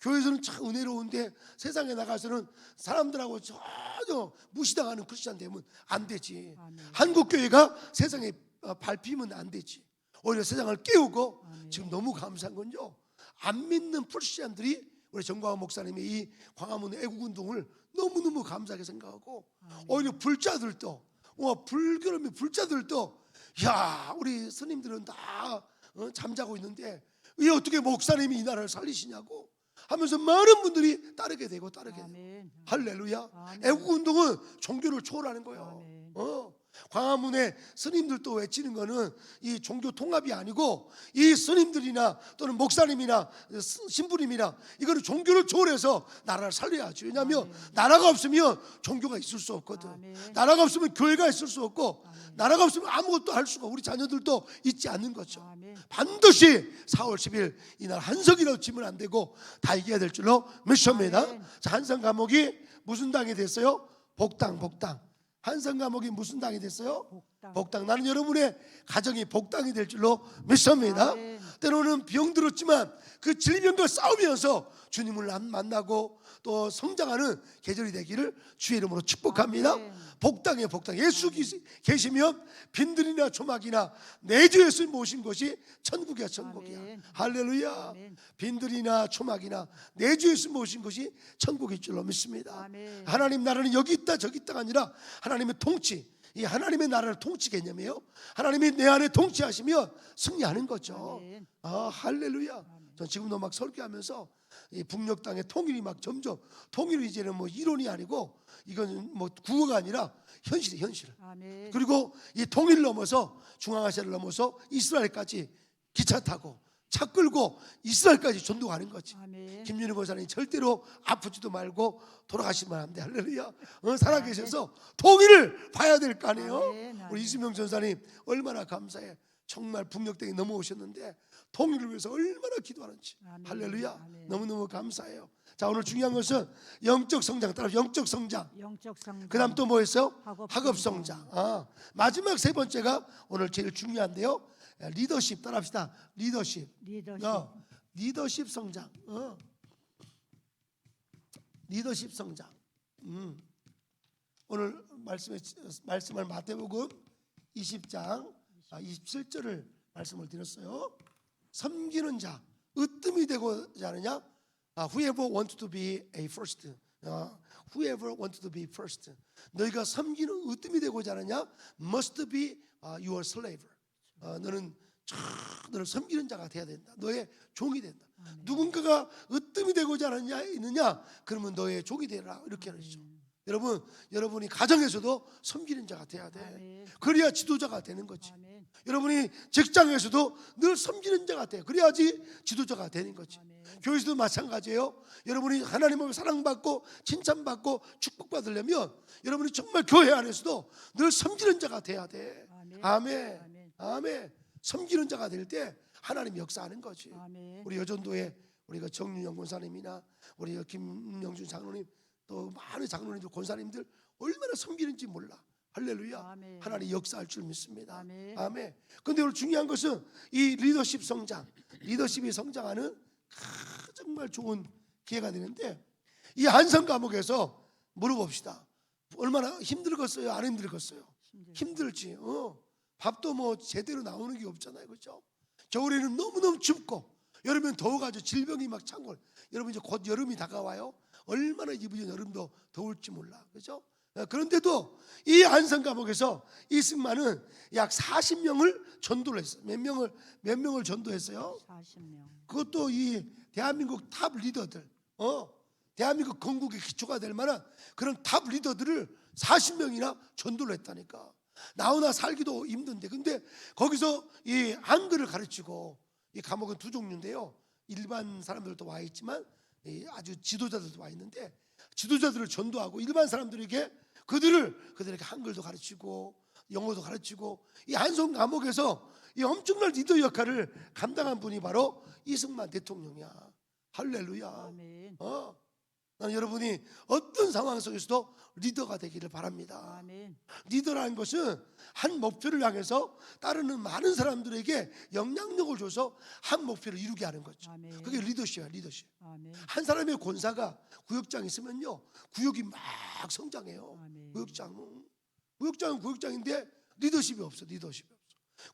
교회에서는 참 은혜로운데 세상에 나가서는 사람들하고 전혀 무시당하는 크리스찬 되면 안 되지. 아멘. 한국 교회가 세상에 밟히면 안 되지. 오히려 세상을 깨우고, 아멘. 지금 너무 감사한 건요, 안 믿는 프리스찬들이 우리 정광훈 목사님의 이 광화문 애국운동을 너무너무 감사하게 생각하고, 아멘. 오히려 불자들도, 불교놈의 불자들도, 야, 우리 스님들은 다 잠자고 있는데 왜 어떻게 목사님이 이 나라를 살리시냐고 하면서 많은 분들이 따르게 되고. 아멘. 할렐루야. 아멘. 애국운동은 종교를 초월하는 거예요. 아멘. 광화문에 스님들도 외치는 거는 이 종교 통합이 아니고, 이 스님들이나 또는 목사님이나 신부님이나 이거는 종교를 초월해서 나라를 살려야지. 왜냐하면 아멘. 나라가 없으면 종교가 있을 수 없거든. 아멘. 나라가 없으면 교회가 있을 수 없고, 아멘. 나라가 없으면 아무것도 할 수가, 우리 자녀들도 있지 않는 거죠. 아멘. 반드시 4월 10일 이날 한석이라도 지면 안 되고 다 이겨야 될 줄로 믿습니다. 아멘. 자, 한성 과목이 무슨 당이 됐어요? 복당. 한성 과목이 무슨 당이 됐어요? 복당. 나는 여러분의 가정이 복당이 될 줄로 믿습니다. 아멘. 때로는 병 들었지만 그 질병과 싸우면서 주님을 만나고 또 성장하는 계절이 되기를 주의 이름으로 축복합니다. 아멘. 복당이에요. 복당. 예수 계시면 빈들이나 조막이나 내주 예수 모신 것이 천국이야. 아멘. 할렐루야. 아멘. 빈들이나 초막이나 내주 예수 모신 것이 천국일 줄로 믿습니다. 아멘. 하나님 나라는 여기 있다 저기 있다가 아니라 하나님의 통치, 이 하나님의 나라를 통치 개념이에요. 하나님이 내 안에 통치하시면 승리하는 거죠. 아멘. 할렐루야. 전 지금도 막 설교하면서 이 북녘 땅의 통일이 막 점점 통일이 이제는 뭐 이론이 아니고 이건 뭐 구호가 아니라 현실이 현실. 아멘. 그리고 이 통일 넘어서 중앙아시아를 넘어서 이스라엘까지 기차 타고 차 끌고 이스라엘까지 전도가는 거지. 아멘. 김윤희 권사님 절대로 아프지도 말고 돌아가시면 안 돼. 할렐루야. 살아계셔서 통일을 봐야 될 거 아니에요. 아멘. 우리 이수명 전사님 얼마나 감사해. 정말 북녘 땅에 넘어오셨는데 통일을 위해서 얼마나 기도하는지. 아멘. 할렐루야. 아멘. 너무너무 감사해요. 자, 오늘 중요한 것은 영적 성장. 따라 영적 성장. 영적 성장. 그다음 또 뭐였어요? 학업 학업 성장. 마지막 세 번째가 오늘 제일 중요한데요. 리더십. 따라합시다. 리더십. 리더십 성장. 리더십 성장. 오늘 말씀을 마태복음 20장 27절을 말씀을 드렸어요. 섬기는 자, 으뜸이 되고자 하느냐? Whoever wants to be a first. Whoever wants to be first. 너희가 섬기는 으뜸이 되고자 하느냐? Must be your slave. 너는 너를 섬기는 자가 돼야 된다. 너의 종이 된다. 누군가가 으뜸이 되고자 하느냐? 그러면 너의 종이 되라. 이렇게 하죠. 여러분이 가정에서도 섬기는 자가 돼야 돼. 아멘. 그래야 지도자가 되는 거지. 아멘. 여러분이 직장에서도 늘 섬기는 자가 돼. 그래야지 지도자가 되는 거지. 아멘. 교회에서도 마찬가지예요. 여러분이 하나님을 사랑받고 칭찬받고 축복받으려면 여러분이 정말 교회 안에서도 늘 섬기는 자가 돼야 돼. 아멘. 아멘. 아멘. 아멘. 섬기는 자가 될 때 하나님이 역사하는 거지. 아멘. 우리 여전도에 우리가 정윤영 권사님이나 우리 김영준 장로님 또 많은 장로님들 권사님들 얼마나 섬기는지 몰라. 할렐루야. 아멘. 하나님 역사할 줄 믿습니다. 아멘. 아멘. 그런데 오늘 중요한 것은 이 리더십 성장, 리더십이 성장하는 정말 좋은 기회가 되는데 이 한성 과목에서 물어봅시다. 얼마나 힘들겠어요? 안 힘들겠어요? 힘들지. 밥도 뭐 제대로 나오는 게 없잖아요, 그렇죠? 겨울에는 너무너무 춥고 여름엔 더워가지고 질병이 막 창궐. 여러분 이제 곧 여름이 다가와요. 얼마나 이번 여름도 더울지 몰라, 그렇죠? 그런데도 이 한성 과목에서 이 승마는 약 40명을 전도를 했어요. 몇 명을 전도했어요? 40명. 그것도 이 대한민국 탑 리더들, 대한민국 건국의 기초가 될 만한 그런 탑 리더들을 40명이나 전도를 했다니까. 나오나 살기도 힘든데, 근데 거기서 이 한글을 가르치고, 이 과목은 두 종류인데요. 일반 사람들도 와 있지만 아주 지도자들도 와 있는데, 지도자들을 전도하고 일반 사람들에게 그들에게 한글도 가르치고 영어도 가르치고, 이 한성 과목에서 이 엄청난 리더 역할을 감당한 분이 바로 이승만 대통령이야. 할렐루야. 아멘. 나는 여러분이 어떤 상황 속에서도 리더가 되기를 바랍니다. 아멘. 리더라는 것은 한 목표를 향해서 따르는 많은 사람들에게 영향력을 줘서 한 목표를 이루게 하는 거죠. 아멘. 그게 리더십이야, 리더십. 아멘. 한 사람의 권사가 구역장 있으면요, 구역이 막 성장해요. 아멘. 구역장은 구역장인데 리더십이 없어.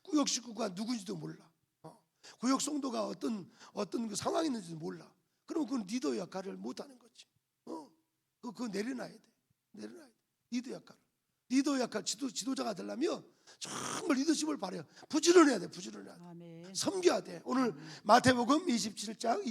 구역 식구가 누군지도 몰라. 구역 성도가 어떤 그 상황이 있는지도 몰라. 그러면 그건 리더 역할을 못 하는 거지. 그거 내려놔야 돼. 리더 역할 지도자가 되려면 정말 리더십을 발휘해. 부지런해야 돼. 아멘. 섬겨야 돼. 오늘 마태복음 20장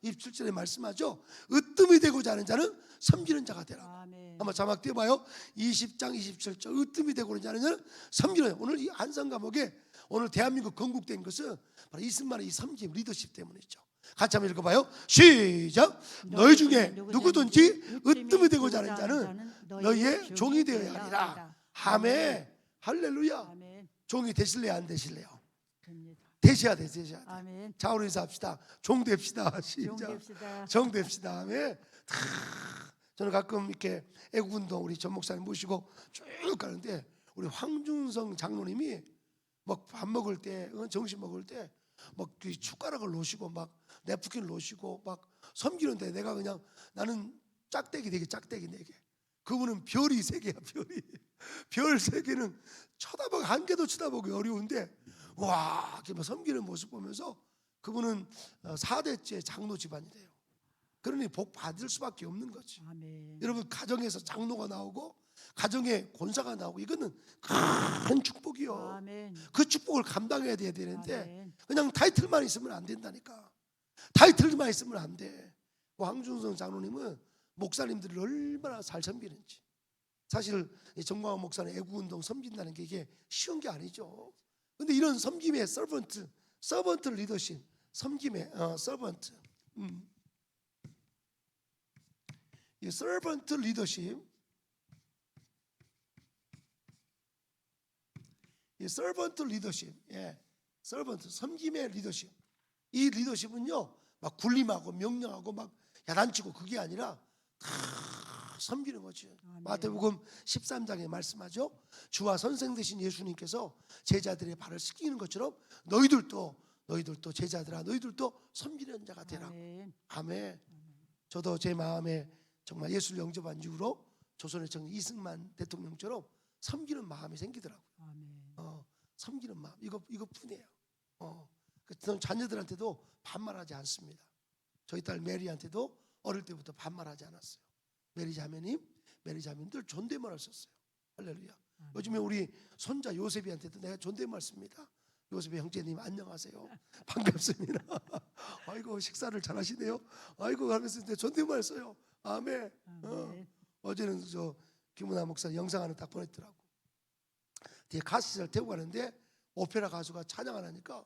27절에 말씀하죠. 으뜸이 되고자 하는 자는 섬기는 자가 되라. 아멘. 한번 자막 띄워봐요. 20장 27절 으뜸이 되고자 하는 자는 섬기는. 오늘 이 한성 과목에 오늘 대한민국 건국된 것은 바로 이승만의 이 섬김 리더십 때문이죠. 같이 한번 읽어봐요. 시작. 너희 중에 누구든지 으뜸이 되고자 하는 자는 너희의 종이 되어야 하리라. 아멘. 할렐루야. 아멘. 종이 되실래요, 안 되실래요? 됩니다. 되셔야 돼. 아멘. 자, 우리 인사합시다. 종 됩시다. 시작. 종됩시다. 정 됩시다. 아멘. 저는 가끔 이렇게 애국운동 우리 전 목사님 모시고 쭉 가는데 우리 황준성 장로님이 막 밥 먹을 때, 점심 먹을 때 막 숟가락을 놓으시고 막 냅킨 놓으시고 막 섬기는데 내가 그냥 나는 짝대기 네 개. 그분은 별이 세 개야. 별 세 개는 쳐다보기 한 개도 쳐다보기 어려운데 와, 이렇게 막 섬기는 모습 보면서 그분은 4대째 장로 집안이래요. 그러니 복 받을 수밖에 없는 거지. 아멘. 여러분 가정에서 장로가 나오고 가정에 권사가 나오고 이거는 큰 축복이요. 아멘. 그 축복을 감당해야 돼야 되는데 아멘. 그냥 타이틀만 있으면 안 된다니까. 타이틀만 있으면 안 돼. 황준성 장로님은 목사님들을 얼마나 잘 섬기는지. 사실 정광훈 목사는 애구운동 섬긴다는 게 이게 쉬운 게 아니죠. 근데 이런 섬김의 서번트 리더십, 섬김의 서번트, 이 서번트 리더십, 이 서번트 리더십, 서번트 섬김의 리더십. 이 리더십은요, 막 군림하고 명령하고 막 야단치고 그게 아니라 다 섬기는 거죠. 마태복음 13장에 말씀하죠. 주와 선생 되신 예수님께서 제자들의 발을 씻기는 것처럼 너희들도 제자들아 너희들도 섬기는 자가 되라. 아멘. 아멘. 저도 제 마음에 정말 예수를 영접한 이후로 조선의 정 이승만 대통령처럼 섬기는 마음이 생기더라고요. 아멘. 섬기는 마음 이거뿐이에요. 저는 자녀들한테도 반말하지 않습니다. 저희 딸 메리한테도 어릴 때부터 반말하지 않았어요. 메리 자매님 늘 존댓말을 썼어요. 할렐루야. 요즘에 우리 손자 요셉이한테도 내가 존댓말 씁니다. 요셉이 형제님 안녕하세요. 반갑습니다. 아이고 식사를 잘하시네요. 아이고 하면서 존댓말 써요. 아멘. 어제는 저 김은아 목사 영상 하나 딱 보냈더라고. 뒤에 가시를 태우고 가는데 오페라 가수가 찬양 안 하니까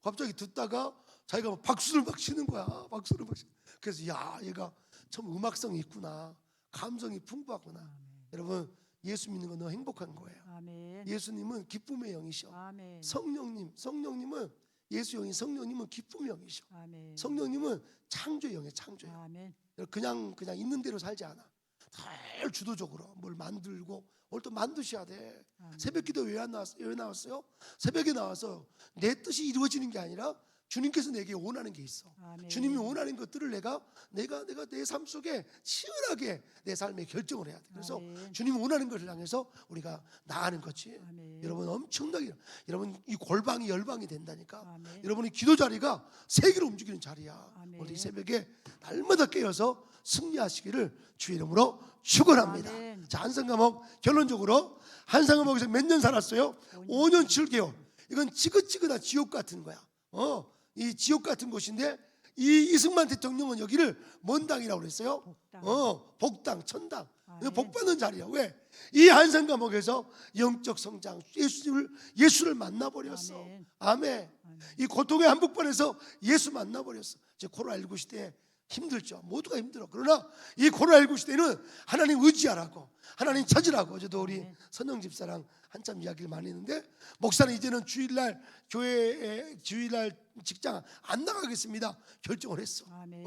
갑자기 듣다가 자기가 박수를 막 치는 거야. 박수를 막 치는. 그래서 야 얘가 참 음악성이 있구나. 감성이 풍부하구나. 여러분 예수 믿는 건 너무 행복한 거예요. 아멘. 예수님은 기쁨의 영이셔. 아멘. 성령님은 예수 영이 성령님은 기쁨의 영이셔. 아멘. 성령님은 창조의 영이에요. 창조의 영. 아멘. 그냥 있는 대로 살지 않아. 늘 주도적으로 뭘 만들고 오늘 또 만드셔야 돼. 아멘. 새벽기도 왜 나왔어요? 새벽에 나와서 내 뜻이 이루어지는 게 아니라 주님께서 내게 원하는 게 있어. 아멘. 주님이 원하는 것들을 내가 내 삶 속에 치열하게 내 삶에 결정을 해야 돼. 그래서 아멘. 주님이 원하는 것을 향해서 우리가 나아가는 거지. 아멘. 여러분 엄청나게 여러분 이 골방이 열방이 된다니까. 아멘. 여러분이 기도 자리가 세계로 움직이는 자리야. 아멘. 오늘 이 새벽에 날마다 깨어서 승리하시기를 주의 이름으로 축원합니다. 아멘. 자, 한성감옥 결론적으로 한성감옥에서 몇 년 살았어요? 5년 7개월. 이건 지긋지긋한 지옥 같은 거야. 이 지옥 같은 곳인데 이 이승만 대통령은 여기를 뭔 당이라고 그랬어요? 복당. 복당, 천당. 아멘. 복 받는 자리야. 왜? 이 한성감옥에서 영적 성장, 예수를 만나버렸어. 아멘. 아멘. 이 고통의 한복판에서 예수 만나버렸어. 이제 코로나19 시대에 힘들죠. 모두가 힘들어. 그러나 이 코로나19 시대는 하나님 의지하라고, 하나님 찾으라고. 어제도 우리 선영 집사랑 한참 이야기를 많이 했는데 목사는 이제는 주일날 교회에 주일날 직장 안 나가겠습니다. 결정을 했어. 아멘.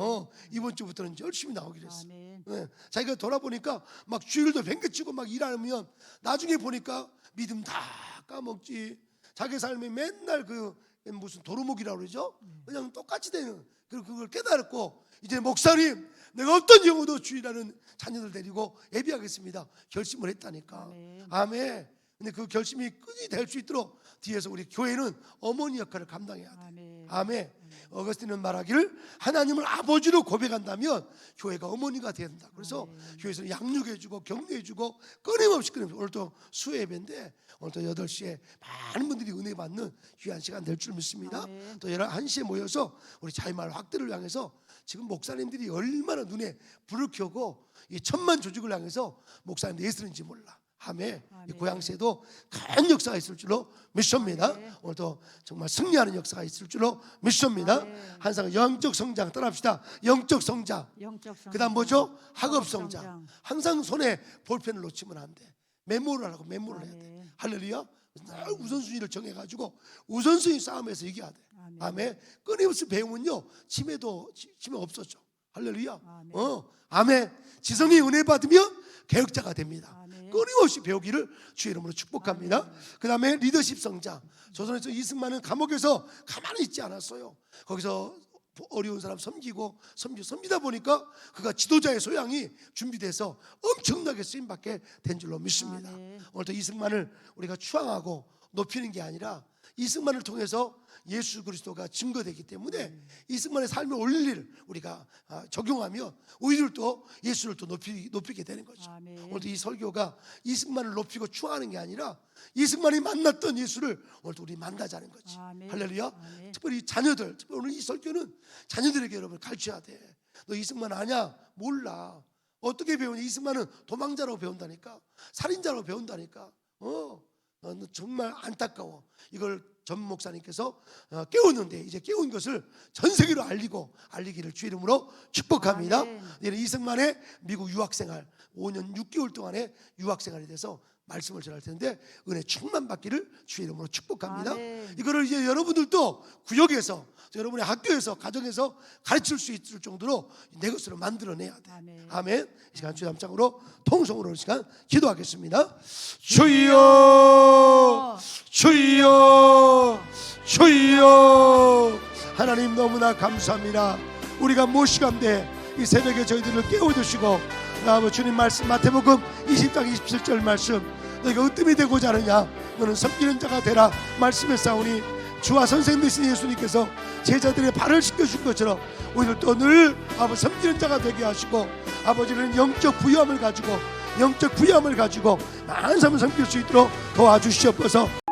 이번 주부터는 열심히 나오기로 했어. 아멘. 자기가 돌아보니까 막 주일도 뱅개치고 막 일하면 나중에 보니까 믿음 다 까먹지. 자기 삶이 맨날 그 무슨 도루묵이라고 그러죠. 그냥 똑같이 되는. 그리고 그걸 깨달았고 이제 목사님 내가 어떤 경우도 주일하는 자녀들 데리고 예비하겠습니다. 결심을 했다니까. 아멘. 아멘. 근데 그 결심이 끈이 될 수 있도록 뒤에서 우리 교회는 어머니 역할을 감당해야 돼. 아멘. 아멘. 어거스틴은 말하기를 하나님을 아버지로 고백한다면 교회가 어머니가 된다. 그래서 교회에서는 양육해주고 격려해주고 끊임없이 오늘 또 수요 예배인데 오늘 또 8시에 많은 분들이 은혜 받는 귀한 시간 될 줄 믿습니다. 아멘. 또 1시에 모여서 우리 자유마을 확대를 향해서 지금 목사님들이 얼마나 눈에 불을 켜고 이 천만 조직을 향해서 목사님들 애쓰는지 몰라. 아멘. 이 아멘. 고향시에도 큰 역사가 있을 줄로 믿습니다. 아멘. 오늘도 정말 승리하는 역사가 있을 줄로 믿습니다. 아멘. 항상 영적 성장 따라합시다. 영적 성장. 영적 성장. 그다음 뭐죠? 학업 성장. 성장. 항상 손에 볼펜을 놓치면 안 돼. 메모를 하라고 메모를 해야 돼. 아멘. 할렐루야. 늘 우선순위를 정해가지고 우선순위 싸움에서 이겨야 돼. 아멘. 아멘. 끊임없이 배우면요 치매 없어져. 할렐루야. 아멘. 아멘. 지성이 은혜 받으면 개혁자가 됩니다. 아멘. 끊임없이 배우기를 주의 이름으로 축복합니다. 그 다음에 리더십 성장. 조선에서 이승만은 감옥에서 가만히 있지 않았어요. 거기서 어려운 사람 섬기다 보니까 그가 지도자의 소양이 준비돼서 엄청나게 쓰임받게 된 줄로 믿습니다. 아멘. 오늘도 이승만을 우리가 추앙하고 높이는 게 아니라 이승만을 통해서 예수 그리스도가 증거되기 때문에 이승만의 삶의 원리를 우리가 적용하면 우리들도 예수를 또 높이게 되는 거죠. 아멘. 오늘도 이 설교가 이승만을 높이고 추앙하는 게 아니라 이승만이 만났던 예수를 오늘도 우리 만나자는 거지. 아멘. 할렐루야. 아멘. 특별히 자녀들, 오늘 이 설교는 자녀들에게 여러분 가르쳐야 돼. 너 이승만 아냐? 몰라. 어떻게 배우냐? 이승만은 도망자라고 배운다니까. 살인자라고 배운다니까. 너 정말 안타까워. 이걸 전 목사님께서 깨웠는데 이제 깨운 것을 전 세계로 알리기를 주 이름으로 축복합니다. 아멘. 이승만의 미국 유학생활 5년 6개월 동안의 유학생활에 대해서 말씀을 전할 텐데 은혜 충만 받기를 주 이름으로 축복합니다. 아멘. 이거를 이제 여러분들도 구역에서 여러분의 학교에서 가정에서 가르칠 수 있을 정도로 내 것으로 만들어내야 돼. 아멘. 아멘. 이 시간 주의 담장으로 통성으로 이 시간 기도하겠습니다. 주여 주여 주여 하나님 너무나 감사합니다. 우리가 무엇이간데 이 새벽에 저희들을 깨워주시고 주님 말씀 마태복음 20장 27절 말씀 너희가 으뜸이 되고자 하느냐 너는 섬기는 자가 되라 말씀했사오니 주와 선생님 되신 예수님께서 제자들의 발을 씻겨준 것처럼 우리들도 늘 아버지 섬기는 자가 되게 하시고 아버지는 영적 부유함을 가지고 많은 삶을 섬길 수 있도록 도와주시옵소서.